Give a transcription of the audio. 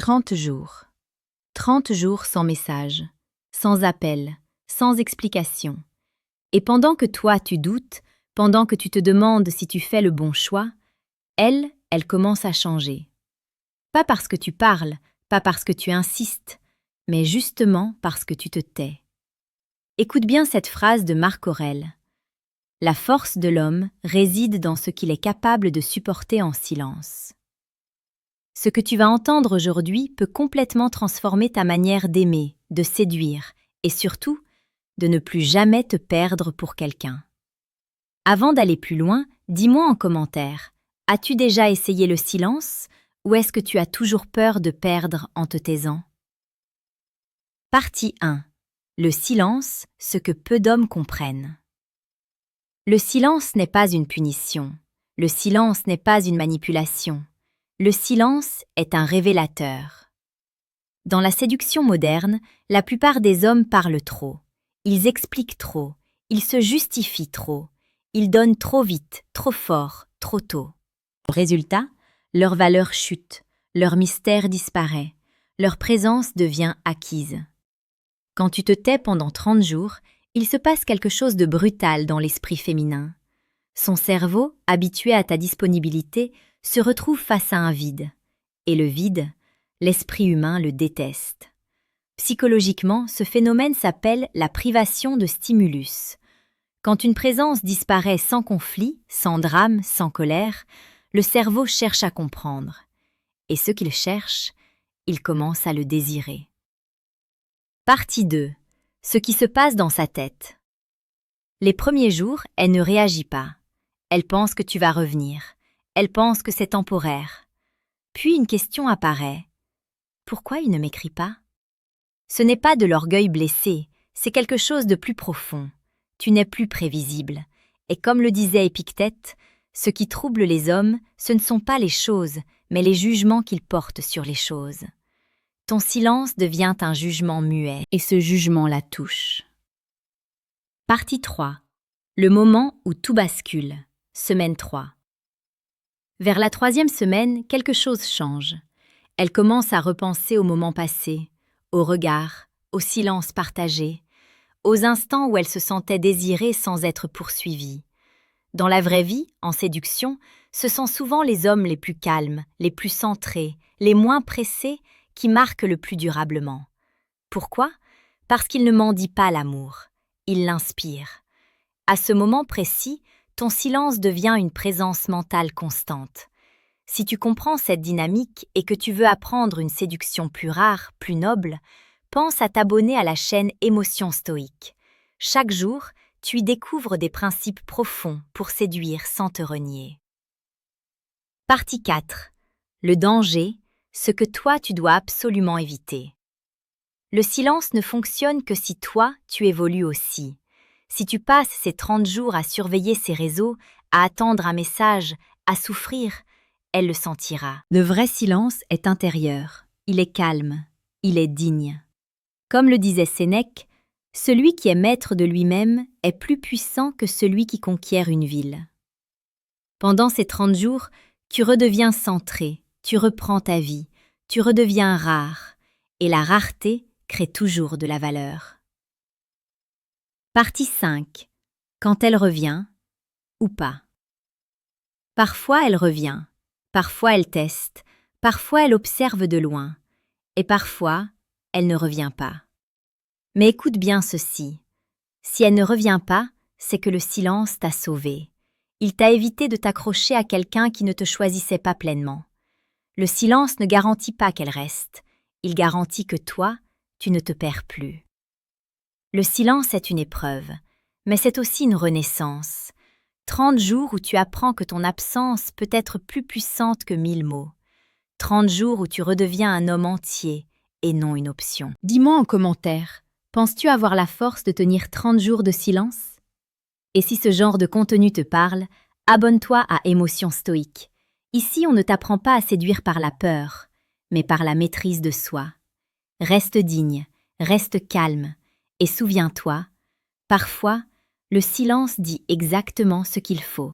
30 jours. 30 jours sans message, sans appel, sans explication. Et pendant que toi tu doutes, pendant que tu te demandes si tu fais le bon choix, elle commence à changer. Pas parce que tu parles, pas parce que tu insistes, mais justement parce que tu te tais. Écoute bien cette phrase de Marc Aurèle. La force de l'homme réside dans ce qu'il est capable de supporter en silence. Ce que tu vas entendre aujourd'hui peut complètement transformer ta manière d'aimer, de séduire et surtout, de ne plus jamais te perdre pour quelqu'un. Avant d'aller plus loin, dis-moi en commentaire, as-tu déjà essayé le silence ou est-ce que tu as toujours peur de perdre en te taisant? Partie 1. Le silence, ce que peu d'hommes comprennent. Le silence n'est pas une punition. Le silence n'est pas une manipulation. Le silence est un révélateur. Dans la séduction moderne, la plupart des hommes parlent trop. Ils expliquent trop. Ils se justifient trop. Ils donnent trop vite, trop fort, trop tôt. Résultat, leur valeur chute, leur mystère disparaît, leur présence devient acquise. Quand tu te tais pendant 30 jours, il se passe quelque chose de brutal dans l'esprit féminin. Son cerveau, habitué à ta disponibilité, se retrouve face à un vide. Et le vide, l'esprit humain le déteste. Psychologiquement, ce phénomène s'appelle la privation de stimulus. Quand une présence disparaît sans conflit, sans drame, sans colère, le cerveau cherche à comprendre. Et ce qu'il cherche, il commence à le désirer. Partie 2. Ce qui se passe dans sa tête. Les premiers jours, elle ne réagit pas. Elle pense que tu vas revenir. Elle pense que c'est temporaire. Puis une question apparaît. Pourquoi il ne m'écrit pas? Ce n'est pas de l'orgueil blessé, c'est quelque chose de plus profond. Tu n'es plus prévisible. Et comme le disait Épictète, ce qui trouble les hommes, ce ne sont pas les choses, mais les jugements qu'ils portent sur les choses. Ton silence devient un jugement muet, et ce jugement la touche. Partie 3. Le moment où tout bascule. Semaine 3. Vers la 3e semaine, quelque chose change. Elle commence à repenser au moment passé, au regard, au silence partagé, aux instants où elle se sentait désirée sans être poursuivie. Dans la vraie vie, en séduction, ce sont souvent les hommes les plus calmes, les plus centrés, les moins pressés qui marquent le plus durablement. Pourquoi? Parce qu'ils ne mendient pas l'amour, ils l'inspirent. À ce moment précis, ton silence devient une présence mentale constante. Si tu comprends cette dynamique et que tu veux apprendre une séduction plus rare, plus noble, pense à t'abonner à la chaîne Émotions Stoïques. Chaque jour, tu y découvres des principes profonds pour séduire sans te renier. Partie 4. Le danger, ce que toi tu dois absolument éviter. Le silence ne fonctionne que si toi tu évolues aussi. Si tu passes ces 30 jours à surveiller ses réseaux, à attendre un message, à souffrir, elle le sentira. Le vrai silence est intérieur, il est calme, il est digne. Comme le disait Sénèque, celui qui est maître de lui-même est plus puissant que celui qui conquiert une ville. Pendant ces 30 jours, tu redeviens centré, tu reprends ta vie, tu redeviens rare, et la rareté crée toujours de la valeur. Partie 5. Quand elle revient, ou pas. Parfois elle revient, parfois elle teste, parfois elle observe de loin, et parfois elle ne revient pas. Mais écoute bien ceci. Si elle ne revient pas, c'est que le silence t'a sauvé. Il t'a évité de t'accrocher à quelqu'un qui ne te choisissait pas pleinement. Le silence ne garantit pas qu'elle reste. Il garantit que toi, tu ne te perds plus. Le silence est une épreuve, mais c'est aussi une renaissance. 30 jours où tu apprends que ton absence peut être plus puissante que 1000 mots. 30 jours où tu redeviens un homme entier et non une option. Dis-moi en commentaire, penses-tu avoir la force de tenir 30 jours de silence? Et si ce genre de contenu te parle, abonne-toi à Émotions Stoïques. Ici, on ne t'apprend pas à séduire par la peur, mais par la maîtrise de soi. Reste digne, reste calme, et souviens-toi, parfois, le silence dit exactement ce qu'il faut.